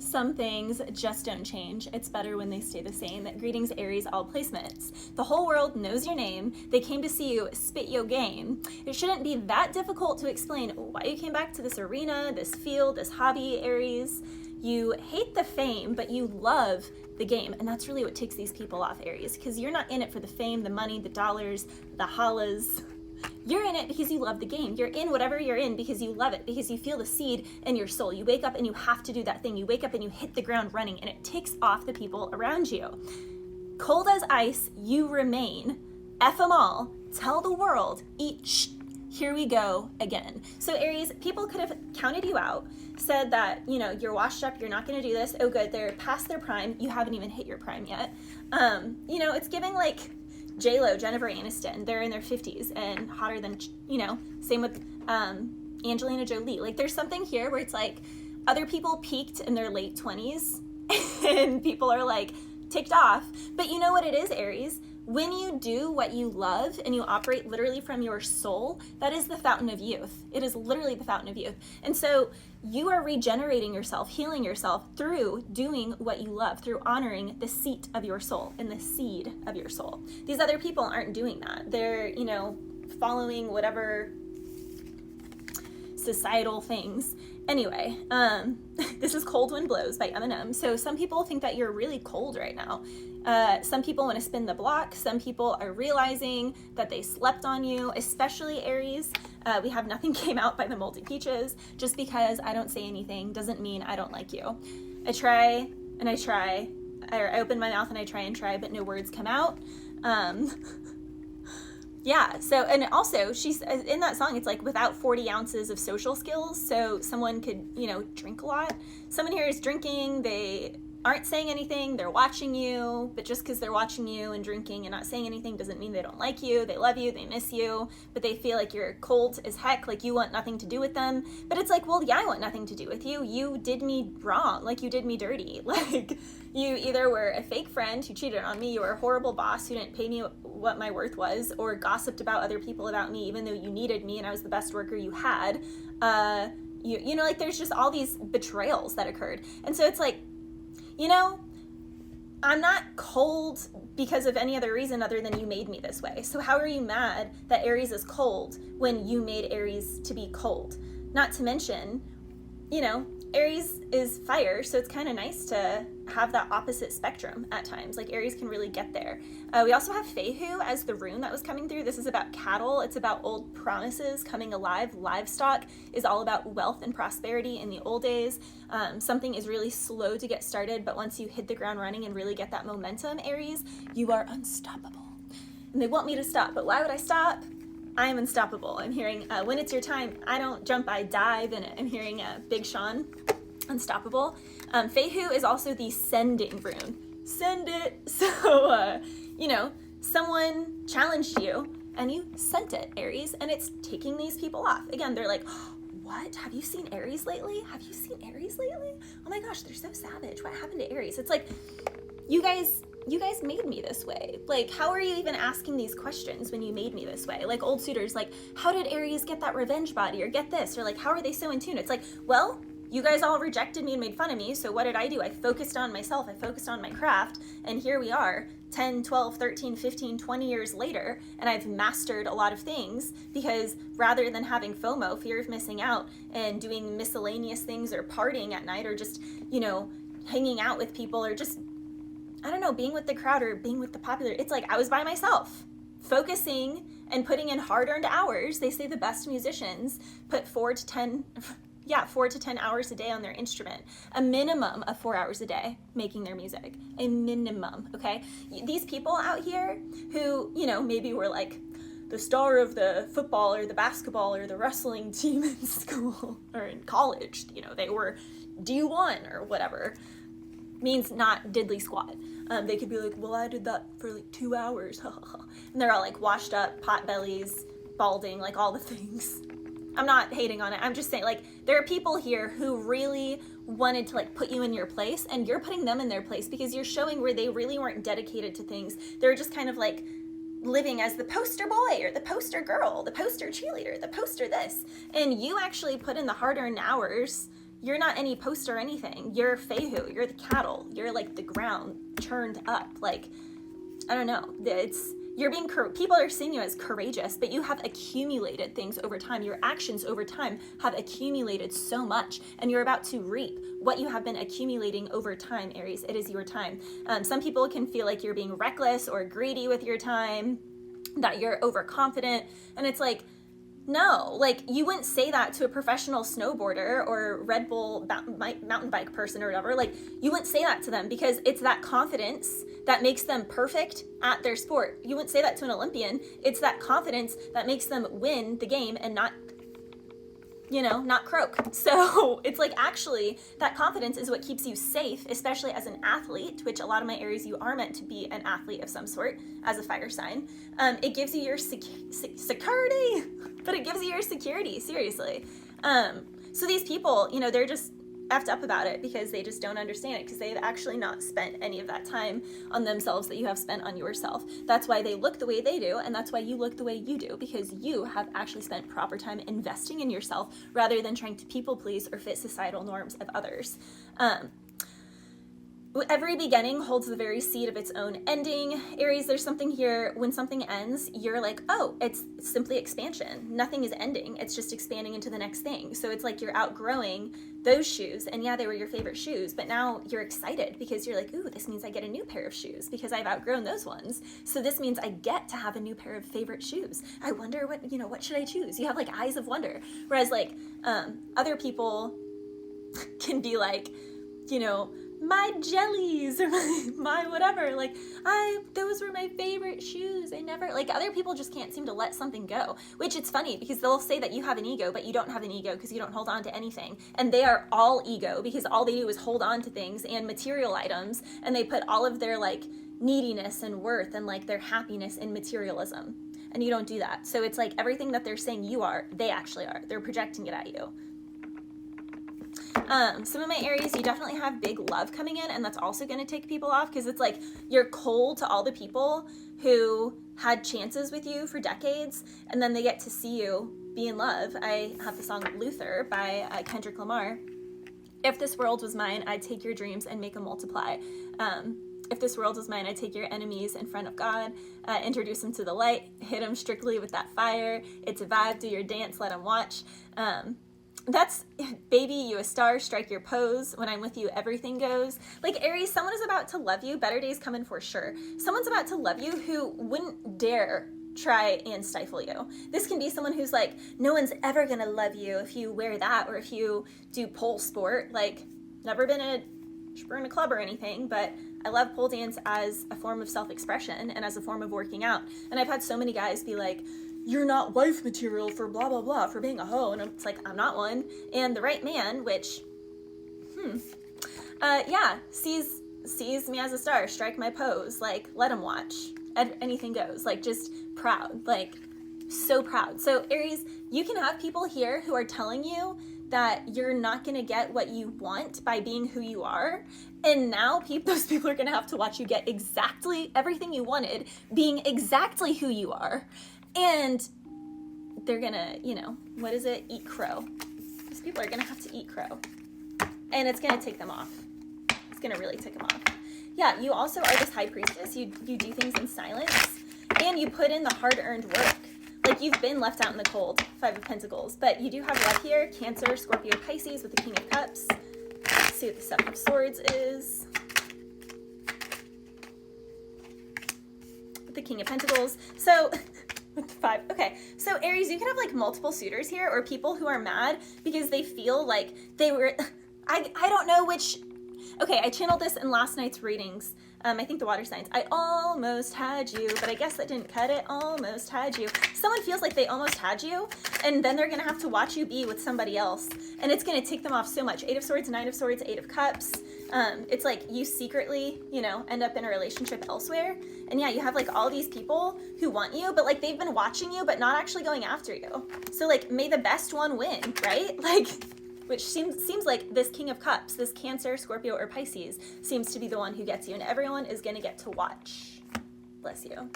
Some things just don't change. It's better when they stay the same. Greetings, Aries, all placements. The whole world knows your name. They came to see you spit your game. It shouldn't be that difficult to explain why you came back to this arena, this field, this hobby, Aries. You hate the fame, but you love the game. And that's really what ticks these people off, Aries, because you're not in it for the fame, the money, the dollars, the hollahs. You're in it because you love the game. You're in whatever you're in because you love it, because you feel the seed in your soul. You wake up and you have to do that thing. You wake up and you hit the ground running, and it ticks off the people around you. Cold as ice, you remain. F them all. Tell the world. Eat shh. Here we go again. So Aries, people could have counted you out, said that, you know, you're washed up, you're not going to do this. Oh, good. They're past their prime. You haven't even hit your prime yet. You know, it's giving like J-Lo, Jennifer Aniston, they're in their 50s and hotter than, you know, same with Angelina Jolie. Like there's something here where it's like other people peaked in their late 20s and people are like ticked off. But you know what it is, Aries? When you do what you love and you operate literally from your soul, that is the fountain of youth. It is literally the fountain of youth. And so you are regenerating yourself, healing yourself through doing what you love, through honoring the seat of your soul and the seed of your soul. These other people aren't doing that. They're, you know, following whatever societal things. Anyway, this is Cold Wind Blows by Eminem. So some people think that you're really cold right now. Some people want to spin the block. Some people are realizing that they slept on you, especially Aries. We have Nothing Came Out by the Moldy Peaches. Just because I don't say anything doesn't mean I don't like you. I try and I try. I open my mouth and I try, but no words come out. Yeah, so, and also, she's, in that song, it's like without 40 ounces of social skills, so someone could, you know, drink a lot. Someone here is drinking, they aren't saying anything, they're watching you, but just because they're watching you and drinking and not saying anything doesn't mean they don't like you, they love you, they miss you, but they feel like you're cold as heck, like you want nothing to do with them. But it's like, well, yeah, I want nothing to do with you. You did me wrong, like you did me dirty. Like, you either were a fake friend who cheated on me, you were a horrible boss who didn't pay me what my worth was, or gossiped about other people about me even though you needed me and I was the best worker you had. You know, like there's just all these betrayals that occurred. And so it's like, you know, I'm not cold because of any other reason other than you made me this way. So how are you mad that Aries is cold when you made Aries to be cold? Not to mention, you know, Aries is fire, so it's kind of nice to have that opposite spectrum at times. Like Aries can really get there. We also have Fehu as the rune that was coming through. This is about cattle. It's about old promises coming alive. Livestock is all about wealth and prosperity in the old days. Something is really slow to get started, but once you hit the ground running and really get that momentum, Aries, you are unstoppable. And they want me to stop, but why would I stop? I am unstoppable. I'm hearing, when it's your time, I don't jump, I dive in it. I'm hearing Big Sean, unstoppable. Fehu is also the sending rune. Send it. So, you know, someone challenged you and you sent it, Aries, and it's taking these people off. Again, they're like, what? Have you seen Aries lately? Have you seen Aries lately? Oh my gosh, they're so savage. What happened to Aries? It's like, you guys made me this way. Like, how are you even asking these questions when you made me this way? Like old suitors, like, how did Aries get that revenge body or get this? Or like, how are they so in tune? It's like, well, you guys all rejected me and made fun of me. So what did I do? I focused on myself. I focused on my craft. And here we are 10, 12, 13, 15, 20 years later. And I've mastered a lot of things because rather than having FOMO, fear of missing out, and doing miscellaneous things or partying at night or just, you know, hanging out with people or just, I don't know, being with the crowd or being with the popular. It's like I was by myself, focusing and putting in hard-earned hours. They say the best musicians put 4 to 10 hours a day on their instrument, a minimum of 4 hours a day making their music, a minimum, okay? These people out here who, you know, maybe were like the star of the football or the basketball or the wrestling team in school or in college, you know, they were D1 or whatever, means not diddly squat. They could be like, well, I did that for like 2 hours. And they're all like washed up, pot bellies, balding, like all the things. I'm not hating on it. I'm just saying, like, there are people here who really wanted to like put you in your place, and you're putting them in their place because you're showing where they really weren't dedicated to things. They're just kind of like living as the poster boy or the poster girl, the poster cheerleader, the poster this. And you actually put in the hard-earned hours you're not any post or anything. You're Fehu. You're the cattle. You're like the ground churned up. Like, I don't know. You're being, people are seeing you as courageous, but you have accumulated things over time. Your actions over time have accumulated so much, and you're about to reap what you have been accumulating over time, Aries. It is your time. Some people can feel like you're being reckless or greedy with your time, that you're overconfident, and it's like, no, like you wouldn't say that to a professional snowboarder or Red Bull mountain bike person or whatever. Like you wouldn't say that to them because it's that confidence that makes them perfect at their sport. You wouldn't say that to an Olympian. It's that confidence that makes them win the game and not, not croak. So it's like, actually, that confidence is what keeps you safe, especially as an athlete, which a lot of my Aries, you are meant to be an athlete of some sort as a fire sign. It gives you your security, but it gives you your security, seriously. So these people, they're just effed up about it because they just don't understand it, because they've actually not spent any of that time on themselves that you have spent on yourself. That's why they look the way they do, and that's why you look the way you do, because you have actually spent proper time investing in yourself rather than trying to people please or fit societal norms of others. Every beginning holds the very seed of its own ending. Aries, there's something here, when something ends, you're like, oh, it's simply expansion. Nothing is ending. It's just expanding into the next thing. So it's like you're outgrowing those shoes. And yeah, they were your favorite shoes, but now you're excited because you're like, ooh, this means I get a new pair of shoes because I've outgrown those ones. So this means I get to have a new pair of favorite shoes. I wonder what should I choose? You have like eyes of wonder. Whereas like other people can be like, my jellies or my whatever, like those were my favorite shoes. I never, like, other people just can't seem to let something go, which it's funny because they'll say that you have an ego, but you don't have an ego because you don't hold on to anything. And they are all ego because all they do is hold on to things and material items, and they put all of their like neediness and worth and like their happiness in materialism. And you don't do that. So it's like everything that they're saying you are, they actually are. They're projecting it at you. Some of my Aries, you definitely have big love coming in, and that's also going to take people off because it's like you're cold to all the people who had chances with you for decades, and then they get to see you be in love. I have the song Luther by Kendrick Lamar. If this world was mine, I'd take your dreams and make them multiply. If this world was mine, I'd take your enemies in front of God, introduce them to the light, hit them strictly with that fire. It's a vibe, do your dance, let them watch. That's, baby, you a star, strike your pose. When I'm with you, everything goes. Like, Aries, someone is about to love you. Better days coming for sure. Someone's about to love you who wouldn't dare try and stifle you. This can be someone who's like, no one's ever gonna love you if you wear that or if you do pole sport. Like, never been in a club or anything, but I love pole dance as a form of self-expression and as a form of working out. And I've had so many guys be like, you're not wife material for blah, blah, blah, for being a hoe. And it's like, I'm not one. And the right man, which, sees me as a star, strike my pose, like, let him watch. Anything goes. Like, just proud. Like, so proud. So, Aries, you can have people here who are telling you that you're not going to get what you want by being who you are. And now those people are going to have to watch you get exactly everything you wanted, being exactly who you are. And they're gonna, eat crow. These people are gonna have to eat crow. And it's gonna take them off. It's gonna really take them off. Yeah, you also are this high priestess. You do things in silence. And you put in the hard-earned work. Like, you've been left out in the cold, 5 of Pentacles. But you do have love here. Cancer, Scorpio, Pisces with the King of Cups. Let's see what the 7 of Swords is. With the King of Pentacles. So... with the 5. Okay, so Aries, you can have like multiple suitors here or people who are mad because they feel like they were, I don't know which, okay, I channeled this in last night's readings. I think the water signs. I almost had you, but I guess that didn't cut it. Almost had you. Someone feels like they almost had you, and then they're going to have to watch you be with somebody else, and it's going to take them off so much. 8 of Swords, 9 of Swords, 8 of Cups. It's like you secretly, end up in a relationship elsewhere. And yeah, you have like all these people who want you, but like they've been watching you, but not actually going after you. So like, may the best one win, right? Like, which seems like this King of Cups, this Cancer, Scorpio, or Pisces seems to be the one who gets you, and everyone is going to get to watch. Bless you.